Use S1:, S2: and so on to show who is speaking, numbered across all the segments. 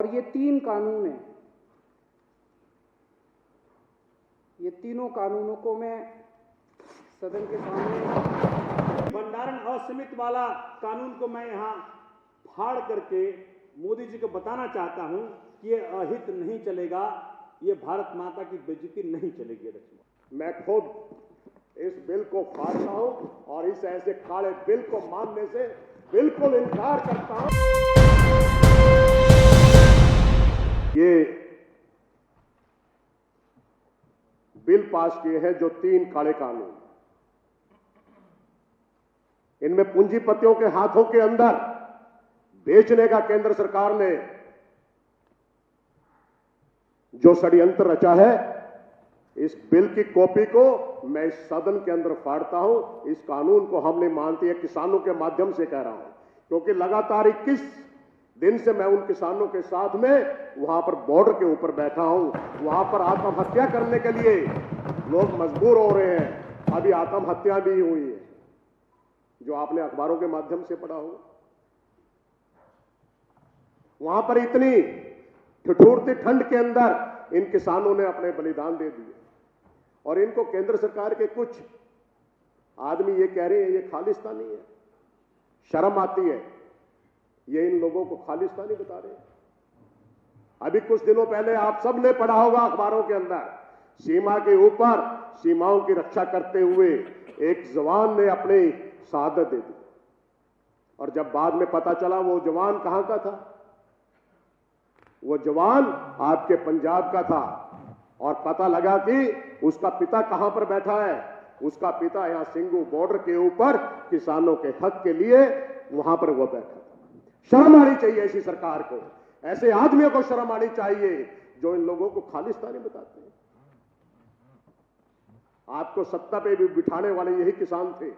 S1: और ये 3 कानून हैं, ये तीनों कानूनों को मैं सदन के सामने
S2: भंडारण असीमित वाला कानून को मैं यहाँ फाड़ करके मोदी जी को बताना चाहता हूँ कि ये अहित नहीं चलेगा, ये भारत माता की बेइज्जती नहीं चलेगी।
S3: मैं खुद इस बिल को फाड़ता हूँ और इस ऐसे काले बिल को मानने से बिल्कुल इनकार करता हूँ। ये बिल पास किए हैं जो 3 काले कानून, इनमें पूंजीपतियों के हाथों के अंदर बेचने का केंद्र सरकार ने जो षड्यंत्र रचा है, इस बिल की कॉपी को मैं इस सदन के अंदर फाड़ता हूं। इस कानून को हम नहीं मानते, हैं किसानों के माध्यम से कह रहा हूं, क्योंकि लगातार 21 दिन से मैं उन किसानों के साथ में वहां पर बॉर्डर के ऊपर बैठा हूं। वहां पर आत्महत्या करने के लिए लोग मजबूर हो रहे हैं। अभी आत्महत्या भी हुई है, जो आपने अखबारों के माध्यम से पढ़ा होगा। वहां पर इतनी ठिठुरती ठंड के अंदर इन किसानों ने अपने बलिदान दे दिए, और इनको केंद्र सरकार के कुछ आदमी ये कह रहे हैं ये खालिस्तानी है। शर्म आती है, ये इन लोगों को खालिस्तानी बता रहे हैं। अभी कुछ दिनों पहले आप सब ने पढ़ा होगा अखबारों के अंदर, सीमा के ऊपर सीमाओं की रक्षा करते हुए एक जवान ने अपनी शहादत दे दी, और जब बाद में पता चला वो जवान कहां का था, वो जवान आपके पंजाब का था, और पता लगा कि उसका पिता कहां पर बैठा है। उसका पिता यहां सिंगू बॉर्डर के ऊपर किसानों के हक के लिए वहां पर वो बैठा था। शर्म आनी चाहिए ऐसी सरकार को, ऐसे आदमियों को शर्म आनी चाहिए जो इन लोगों को खालिस्तानी बताते हैं। आपको सत्ता पे भी बिठाने वाले यही किसान थे,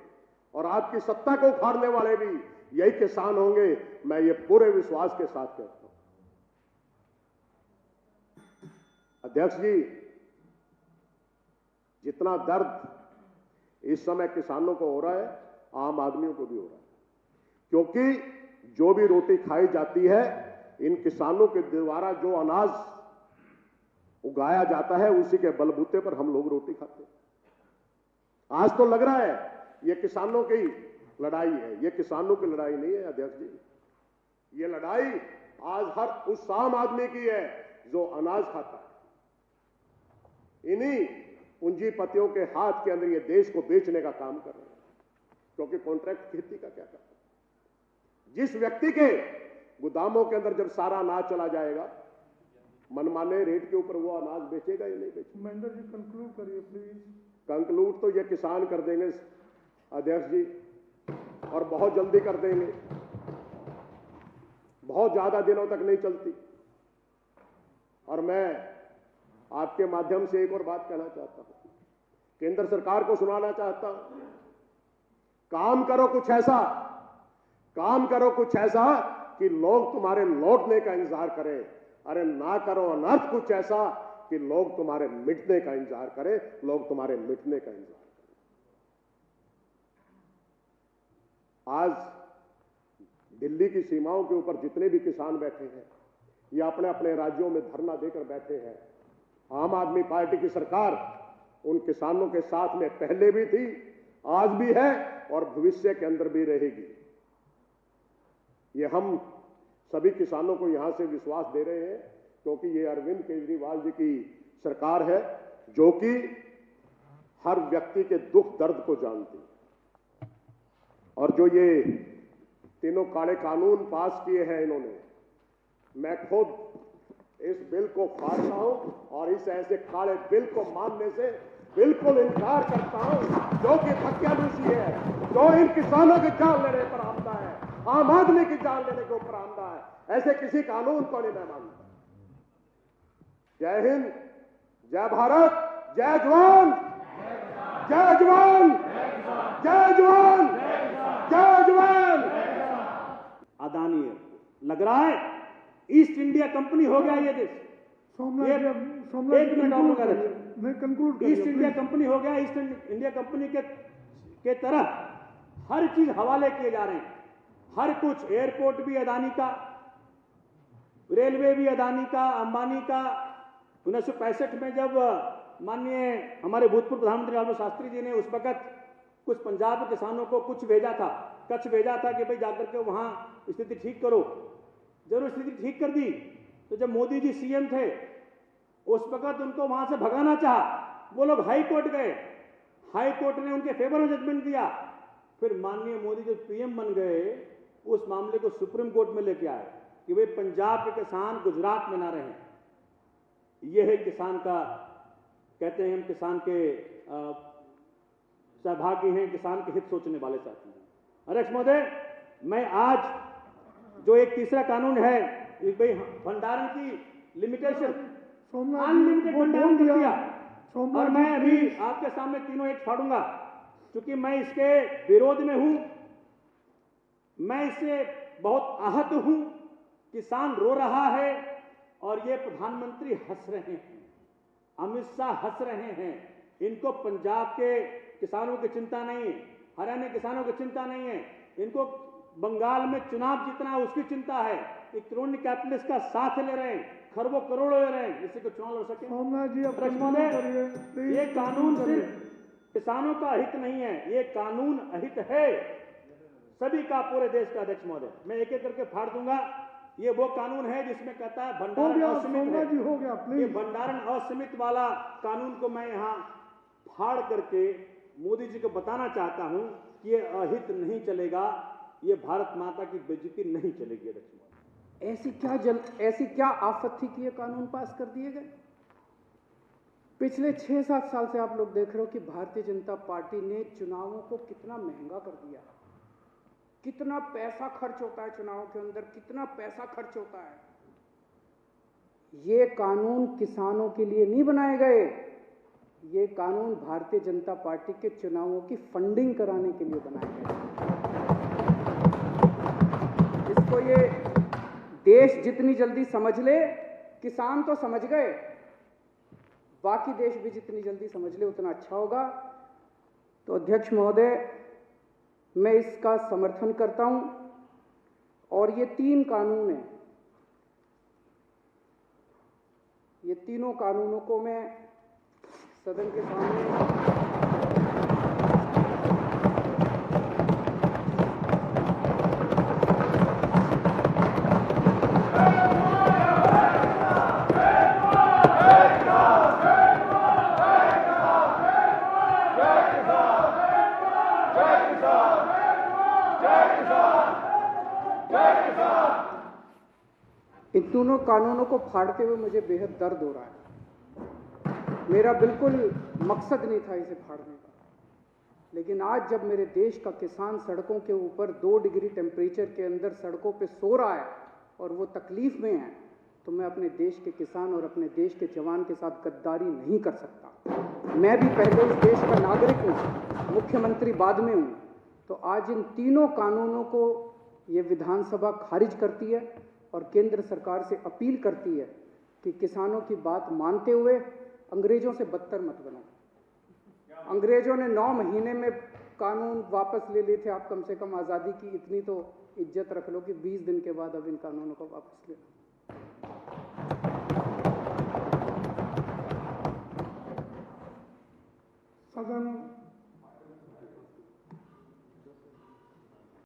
S3: और आपकी सत्ता को उखाड़ने वाले भी यही किसान होंगे, मैं ये पूरे विश्वास के साथ कहता हूं। अध्यक्ष जी, जितना दर्द इस समय किसानों को हो रहा है, आम आदमियों को भी हो रहा है, क्योंकि जो भी रोटी खाई जाती है, इन किसानों के द्वारा जो अनाज उगाया जाता है, उसी के बलबूते पर हम लोग रोटी खाते हैं। आज तो लग रहा है ये किसानों की लड़ाई है, ये किसानों की लड़ाई नहीं है अध्यक्ष जी। ये लड़ाई आज हर उस आम आदमी की है जो अनाज खाता है। इन्हीं पूंजीपतियों के हाथ के अंदर ये देश को बेचने का काम कर रहे हैं, क्योंकि कॉन्ट्रैक्ट खेती का क्या करता है। जिस व्यक्ति के गोदामों के अंदर जब सारा अनाज चला जाएगा, मनमाने रेट के ऊपर वो अनाज बेचेगा या नहीं बेचेगा।
S4: महेंद्र जी कंक्लूड करिए प्लीज।
S3: कंक्लूड तो ये किसान कर देंगे अध्यक्ष जी, और बहुत जल्दी कर देंगे, बहुत ज्यादा दिनों तक नहीं चलती। और मैं आपके माध्यम से एक और बात कहना चाहता हूं, केंद्र सरकार को सुनाना चाहता हूं, काम करो कुछ ऐसा, काम करो कुछ ऐसा कि लोग तुम्हारे लौटने का इंतजार करें। अरे ना करो अनर्थ कुछ ऐसा कि लोग तुम्हारे मिटने का इंतजार करें, लोग तुम्हारे मिटने का इंतजार करें। आज दिल्ली की सीमाओं के ऊपर जितने भी किसान बैठे हैं, ये अपने अपने राज्यों में धरना देकर बैठे हैं। आम आदमी पार्टी की सरकार उन किसानों के साथ में पहले भी थी, आज भी है, और भविष्य के अंदर भी रहेगी। ये हम सभी किसानों को यहां से विश्वास दे रहे हैं, क्योंकि ये अरविंद केजरीवाल जी की सरकार है, जो कि हर व्यक्ति के दुख दर्द को जानती है। और जो ये तीनों काले कानून पास किए हैं इन्होंने, मैं खुद इस बिल को फाड़ता हूं और इस ऐसे काले बिल को मानने से बिल्कुल इनकार करता हूं, जो कि हत्यालूसी है, जो इन किसानों की जान लेने पर आमदा है, आम आदमी की जान लेने के ऊपर आमदा है। ऐसे किसी कानून को नहीं मैं मानता। जय हिंद, जय भारत, जय जवान, जय जवान, जय जवान, जय जवान।
S2: अदानी है, लग रहा है ईस्ट इंडिया कंपनी हो गया ये देश। एक मिनट और
S4: कंक्लूड
S2: ईस्ट इंडिया कंपनी हो गया। ईस्ट इंडिया कंपनी के तरह हर चीज हवाले किए जा रहे हैं। हर कुछ, एयरपोर्ट भी अदानी का, रेलवे भी अदानी का, अंबानी का। 1965 में जब माननीय हमारे भूतपूर्व प्रधानमंत्री लालू शास्त्री जी ने उस वक्त कुछ पंजाब के किसानों को कच्छ भेजा था कि भाई जाकर के वहां स्थिति ठीक करो, जरूर स्थिति ठीक कर दी। तो जब मोदी जी सीएम थे उस वक्त उनको वहां से भगाना चाहा, वो लोग हाई कोर्ट गए, हाई कोर्ट ने उनके फेवर में जजमेंट दिया। फिर माननीय मोदी जो पीएम बन गए उस मामले को सुप्रीम कोर्ट में लेके आए कि भाई पंजाब के किसान गुजरात में ना रहें। यह है किसान का, कहते हैं हम किसान के सहभागी हैं, किसान के हित सोचने वाले साथी हैं। अध्यक्ष महोदय, मैं आज जो एक तीसरा कानून है भाई भंडारण की लिमिटेशन, अनलिमिटेड भंडारण कर दिया, और मैं अभी आपके सामने तीनों एक फाड़ूंगा। क्योंकि मैं इसके विरोध में हूं, मैं इससे बहुत आहत हूं। किसान रो रहा है और ये प्रधानमंत्री हंस रहे हैं, अमित शाह हंस रहे हैं। इनको पंजाब के किसानों की चिंता नहीं है, हरियाणा के किसानों की चिंता नहीं है, इनको बंगाल में चुनाव जीतना उसकी चिंता है। एक क्रोनी कैपिटलिस्ट का साथ ले रहे हैं, खरबों करोड़ों ले रहे हैं, जिससे को चुनाव लड़ सके। ये कानून सिर्फ किसानों का हित नहीं है, ये कानून अहित है सभी का, पूरे देश का। अध्यक्ष महोदय, मैं एक एक करके फाड़ दूंगा। ये वो कानून है जिसमें कहता है भंडारण असीमित है। ये भंडारण असीमित वाला कानून को मैं यहाँ फाड़ करके मोदी जी को बताना चाहता हूं कि ये अहित नहीं चलेगा, ये भारत माता की बेइज्जती नहीं चलेगी। अध्यक्ष महोदय,
S1: ऐसी क्या आफत थी कि ये कानून पास कर दिए गए? पिछले 6-7 साल से आप लोग देख रहे हो कि भारतीय जनता पार्टी ने चुनावों को कितना महंगा कर दिया, कितना पैसा खर्च होता है चुनाव के अंदर, कितना पैसा खर्च होता है। ये कानून किसानों के लिए नहीं बनाए गए, ये कानून भारतीय जनता पार्टी के चुनावों की फंडिंग कराने के लिए बनाए गए। इसको ये देश जितनी जल्दी समझ ले, किसान तो समझ गए, बाकी देश भी जितनी जल्दी समझ ले उतना अच्छा होगा। तो अध्यक्ष महोदय, मैं इसका समर्थन करता हूं और ये 3 कानून हैं, ये तीनों कानूनों को मैं सदन के सामने इन दोनों कानूनों को फाड़ते हुए मुझे बेहद दर्द हो रहा है। मेरा बिल्कुल मकसद नहीं था इसे फाड़ने का, लेकिन आज जब मेरे देश का किसान सड़कों के ऊपर 2 डिग्री टेम्परेचर के अंदर सड़कों पे सो रहा है और वो तकलीफ में है, तो मैं अपने देश के किसान और अपने देश के जवान के साथ गद्दारी नहीं कर सकता। मैं भी पहले इस देश का नागरिक हूँ, मुख्यमंत्री बाद में हूँ। तो आज इन तीनों कानूनों को ये विधानसभा खारिज करती है और केंद्र सरकार से अपील करती है कि किसानों की बात मानते हुए अंग्रेजों से बदतर मत बनो। अंग्रेजों ने 9 महीने में कानून वापस ले लिए थे, आप कम से कम आज़ादी की इतनी तो इज्जत रख लो कि 20 दिन के बाद अब इन कानूनों को वापस ले लो।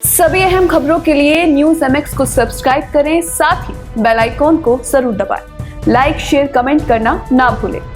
S5: सभी अहम खबरों के लिए न्यूज़ MX को सब्सक्राइब करें, साथ ही बेल आइकॉन को जरूर दबाएं। लाइक, शेयर, कमेंट करना ना भूलें।